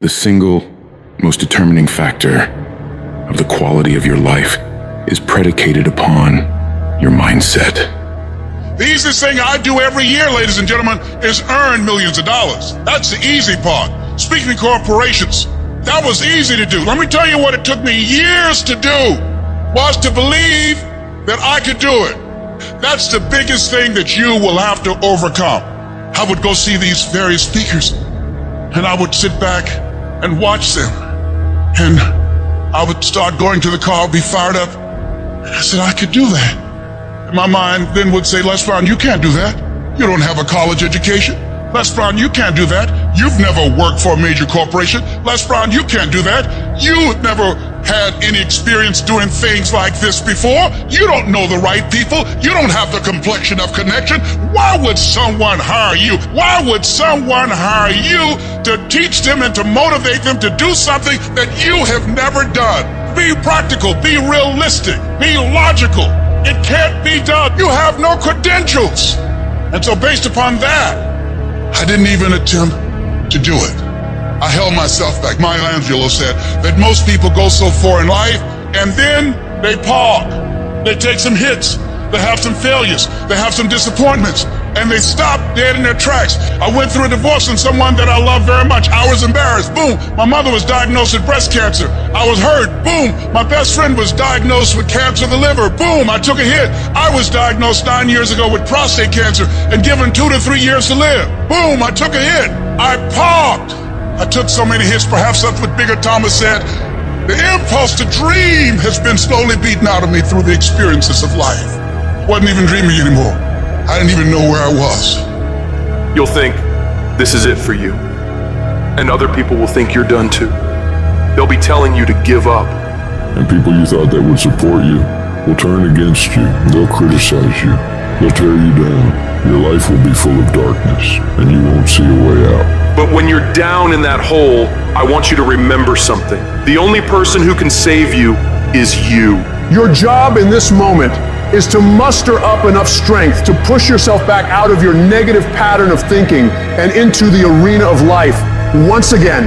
The single most determining factor of the quality of your life is predicated upon your mindset. The easiest thing I do every year, ladies and gentlemen, is earn millions of dollars. That's the easy part. Speaking to corporations, that was easy to do. Let me tell you what it took me years to do, was to believe that I could do it. That's the biggest thing that you will have to overcome. I would go see these various speakers, and I would sit back and watch them. And I would start going to the car, be fired up. And I said, I could do that. And my mind then would say, Les Brown, you can't do that. You don't have a college education. Les Brown, you can't do that. You've never worked for a major corporation. Les Brown, you can't do that. You've never had any experience doing things like this before. You don't know the right people. You don't have the complexion of connection. Why would someone hire you? Why would someone hire you to teach them and to motivate them to do something that you have never done? Be practical, be realistic, be logical. It can't be done. You have no credentials. And so based upon that, I didn't even attempt to do it. I held myself back. Maya Angelou said that most people go so far in life and then they pause. They take some hits. They have some failures. They have some disappointments. And they stop dead in their tracks. I went through a divorce from someone that I love very much. I was embarrassed. Boom. My mother was diagnosed with breast cancer. I was hurt. Boom. My best friend was diagnosed with cancer of the liver. Boom. I took a hit. I was diagnosed 9 years ago with prostate cancer and given 2 to 3 years to live. Boom. I took a hit. I paused. I took so many hits. Perhaps that's what Bigger Thomas said. The impulse to dream has been slowly beaten out of me through the experiences of life. Wasn't even dreaming anymore. I didn't even know where I was. You'll think this is it for you. And other people will think you're done too. They'll be telling you to give up. And people you thought that would support you will turn against you. They'll criticize you. They'll tear you down. Your life will be full of darkness, and you won't see a way out. But when you're down in that hole, I want you to remember something. The only person who can save you is you. Your job in this moment is to muster up enough strength to push yourself back out of your negative pattern of thinking and into the arena of life once again.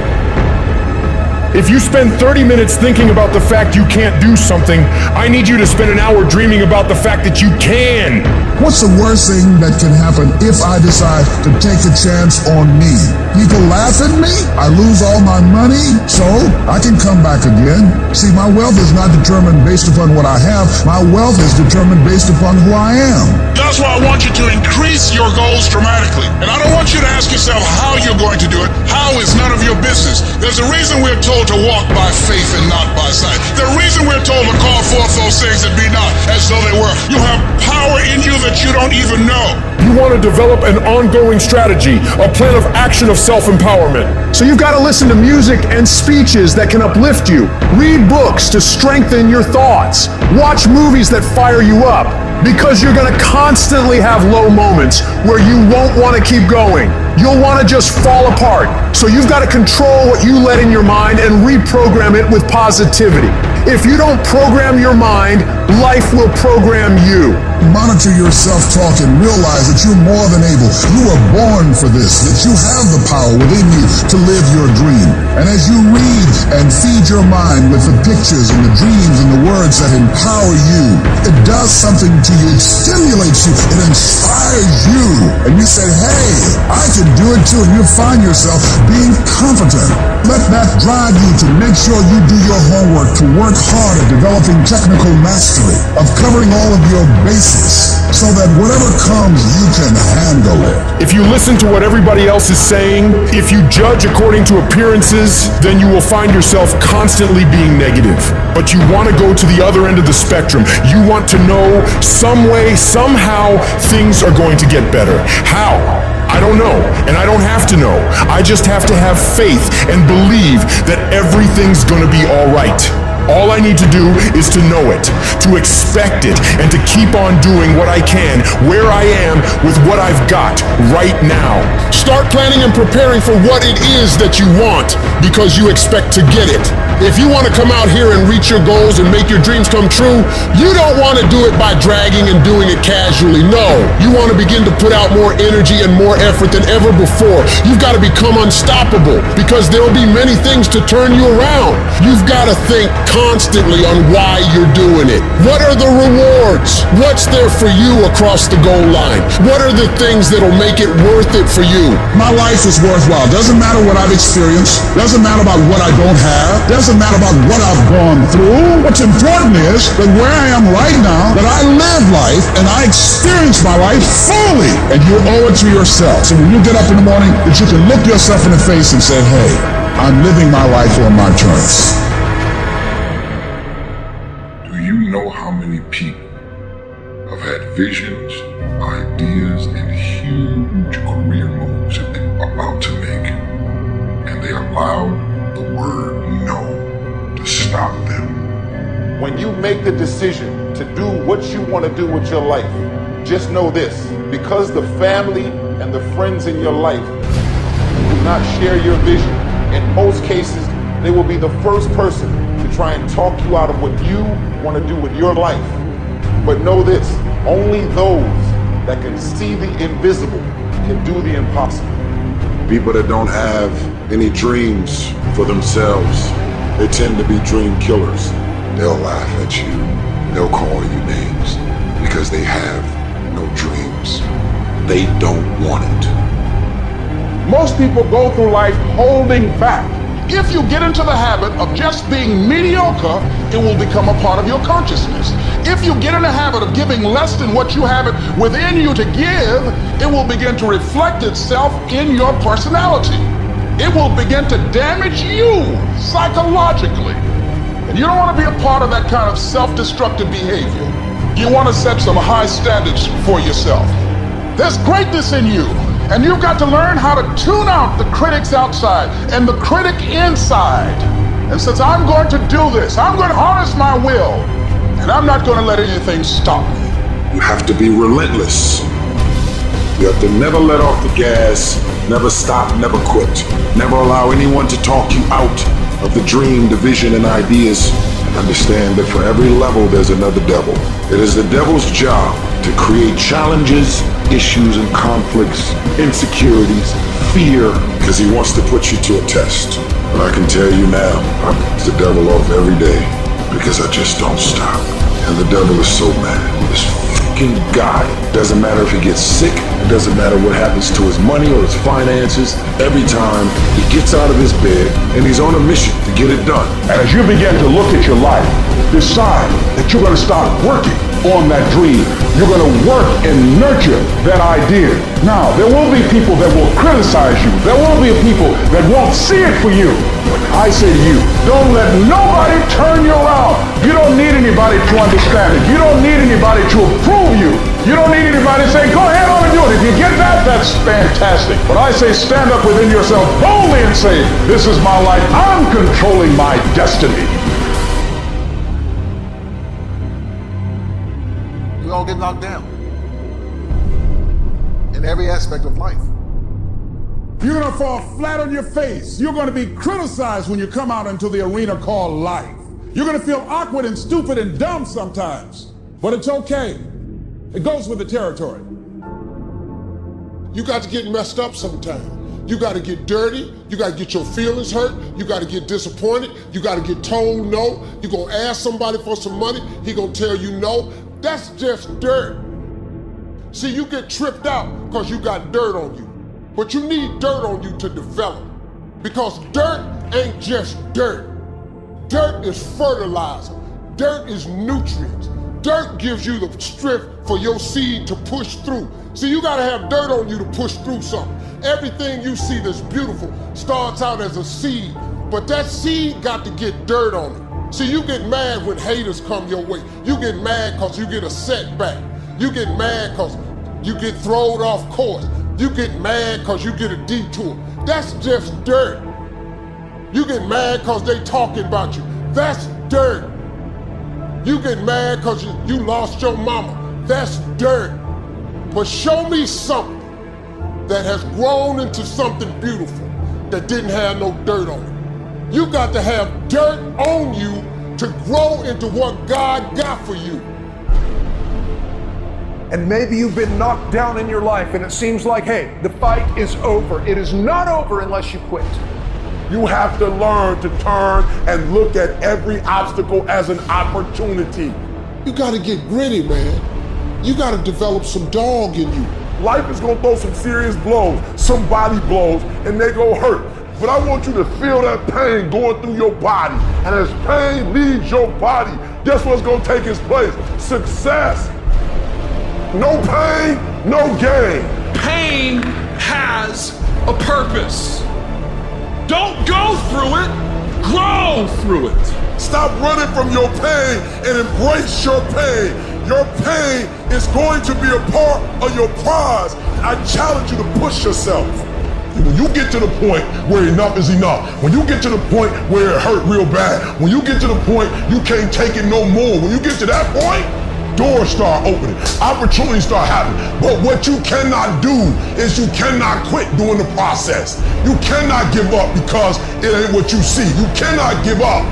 If you spend 30 minutes thinking about the fact you can't do something, I need you to spend an hour dreaming about the fact that you can. What's the worst thing that can happen if I decide to take a chance on me? People laugh at me, I lose all my money, so I can come back again. See, my wealth is not determined based upon what I have. My wealth is determined based upon who I am. That's why I want you to increase your goals dramatically. And I don't want you to ask yourself how you're going to do it. How is none of your business. There's a reason we're told to walk by faith and not by sight. The reason we're told to call forth those things that be not as though they were. You have power in you that you don't even know. You want to develop an ongoing strategy, a plan of action of self-empowerment. So you've got to listen to music and speeches that can uplift you. Read books to strengthen your thoughts. Watch movies that fire you up. Because you're going to constantly have low moments where you won't want to keep going. You'll want to just fall apart. So you've got to control what you let in your mind and reprogram it with positivity. If you don't program your mind, life will program you. Monitor your self-talk and realize that you're more than able. You were born for this, that you have the power within you to live your dream. And as you read and feed your mind with the pictures and the dreams and the words that empower you, it does something to you. It stimulates you. It inspires you. And you say, hey, I can do it too. And you find yourself being confident. Let that drive you to make sure you do your homework, to work hard at developing technical mastery, of covering all of your bases, so that whatever comes, you can handle it. If you listen to what everybody else is saying, if you judge according to appearances, then you will find yourself constantly being negative. But you want to go to the other end of the spectrum. You want to know some way, somehow, things are going to get better. How? I don't know, and I don't have to know. I just have to have faith and believe that everything's going to be all right. All I need to do is to know it, to expect it, and to keep on doing what I can, where I am, with what I've got right now. Start planning and preparing for what it is that you want, because you expect to get it. If you want to come out here and reach your goals and make your dreams come true, you don't want to do it by dragging and doing it casually. No, you want to begin to put out more energy and more effort than ever before. You've got to become unstoppable, because there'll be many things to turn you around. You've got to think constantly on why you're doing it. What are the rewards? What's there for you across the goal line? What are the things that'll make it worth it for you? My life is worthwhile. Doesn't matter what I've experienced. Doesn't matter about what I don't have. Doesn't matter about what I've gone through. What's important is that where I am right now, that I live life and I experience my life fully. And you owe it to yourself. So when you get up in the morning, that you can look yourself in the face and say, hey, I'm living my life on my terms. Do you know how many people have had visions, ideas, and huge career moves that they're about to make, and they allowed the word no to stop them? When you make the decision to do what you want to do with your life, just know this: because the family and the friends in your life do not share your vision, in most cases, they will be the first person to try and talk you out of what you want to do with your life. But know this: only those that can see the invisible can do the impossible. People that don't have any dreams for themselves, they tend to be dream killers. They'll laugh at you. They'll call you names because they have no dreams. They don't want it. Most people go through life holding back. If you get into the habit of just being mediocre, it will become a part of your consciousness. If you get in the habit of giving less than what you have it within you to give, it will begin to reflect itself in your personality. It will begin to damage you psychologically. And you don't want to be a part of that kind of self-destructive behavior. You want to set some high standards for yourself. There's greatness in you, and you've got to learn how to tune out the critics outside and the critic inside. And since I'm going to do this, I'm going to harness my will, and I'm not going to let anything stop me. You have to be relentless. You have to never let off the gas, never stop, never quit. Never allow anyone to talk you out of the dream, the vision, and ideas. And understand that for every level, there's another devil. It is the devil's job to create challenges, issues, and conflicts, insecurities, fear, because he wants to put you to a test. But I can tell you now, I piss the devil off every day because I just don't stop. And the devil is so mad. This fucking guy, doesn't matter if he gets sick, it doesn't matter what happens to his money or his finances, every time he gets out of his bed and he's on a mission to get it done. And as you begin to look at your life, decide that you're going to start working on that dream. You're going to work and nurture that idea. Now, there will be people that will criticize you. There will be people that won't see it for you. But I say to you, don't let nobody turn you around. You don't need anybody to understand it. You don't need anybody to approve you. You don't need anybody to say, go ahead on and do it. If you get that, that's fantastic. But I say stand up within yourself boldly and say, this is my life. I'm controlling my destiny. We all get knocked down in every aspect of life. You're gonna fall flat on your face. You're gonna be criticized when you come out into the arena called life. You're gonna feel awkward and stupid and dumb sometimes, but it's okay. It goes with the territory. You got to get messed up sometimes. You got to get dirty. You got to get your feelings hurt. You got to get disappointed. You got to get told no. You're gonna ask somebody for some money. He gonna tell you no. That's just dirt. See, you get tripped out because you got dirt on you. But you need dirt on you to develop. Because dirt ain't just dirt. Dirt is fertilizer. Dirt is nutrients. Dirt gives you the strength for your seed to push through. See, you gotta have dirt on you to push through something. Everything you see that's beautiful starts out as a seed, but that seed got to get dirt on it. See, you get mad when haters come your way. You get mad because you get a setback. You get mad because you get thrown off course. You get mad because you get a detour. That's just dirt. You get mad because they talking about you. That's dirt. You get mad because you lost your mama. That's dirt. But show me something that has grown into something beautiful that didn't have no dirt on it. You got to have dirt on you to grow into what God got for you. And maybe you've been knocked down in your life and it seems like, hey, the fight is over. It is not over unless you quit. You have to learn to turn and look at every obstacle as an opportunity. You got to get gritty, man. You got to develop some dog in you. Life is gonna throw some serious blows, some body blows, and they gonna hurt. But I want you to feel that pain going through your body. And as pain leaves your body, guess what's gonna take its place? Success. No pain, no gain. Pain has a purpose. Don't go through it, grow through it. Stop running from your pain and embrace your pain. Your pain is going to be a part of your prize. I challenge you to push yourself. When you get to the point where enough is enough, when you get to the point where it hurt real bad, when you get to the point you can't take it no more, when you get to that point, doors start opening, opportunities start happening. But what you cannot do is you cannot quit during the process. You cannot give up because it ain't what you see. You cannot give up.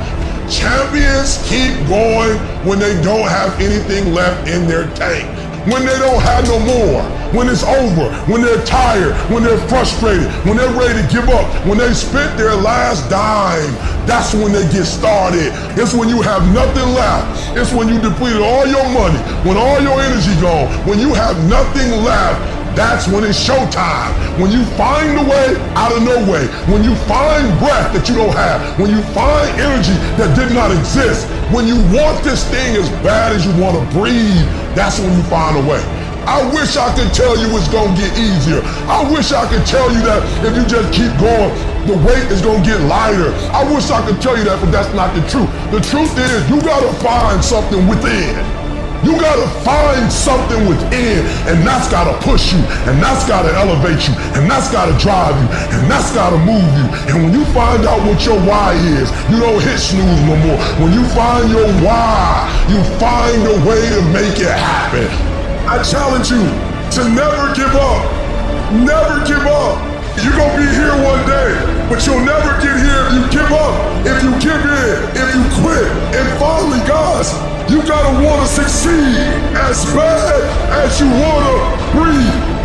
Champions keep going when they don't have anything left in their tank. When they don't have no more, when it's over, when they're tired, when they're frustrated, when they're ready to give up, when they spent their last dime, that's when they get started. It's when you have nothing left. It's when you depleted all your money, when all your energy gone, when you have nothing left. That's when it's showtime. When you find a way out of no way. When you find breath that you don't have. When you find energy that did not exist. When you want this thing as bad as you want to breathe, that's when you find a way. I wish I could tell you it's gonna get easier. I wish I could tell you that if you just keep going, the weight is gonna get lighter. I wish I could tell you that, but that's not the truth. The truth is you gotta find something within. You gotta find something within, and that's gotta push you, and that's gotta elevate you, and that's gotta drive you, and that's gotta move you. And when you find out what your why is, you don't hit snooze no more. When you find your why, you find a way to make it happen. I challenge you to never give up. Never give up. You're gonna be here one day, but you'll never get here if you give up, if you give in, if you quit. And finally, guys, you gotta wanna succeed as bad as you wanna breathe.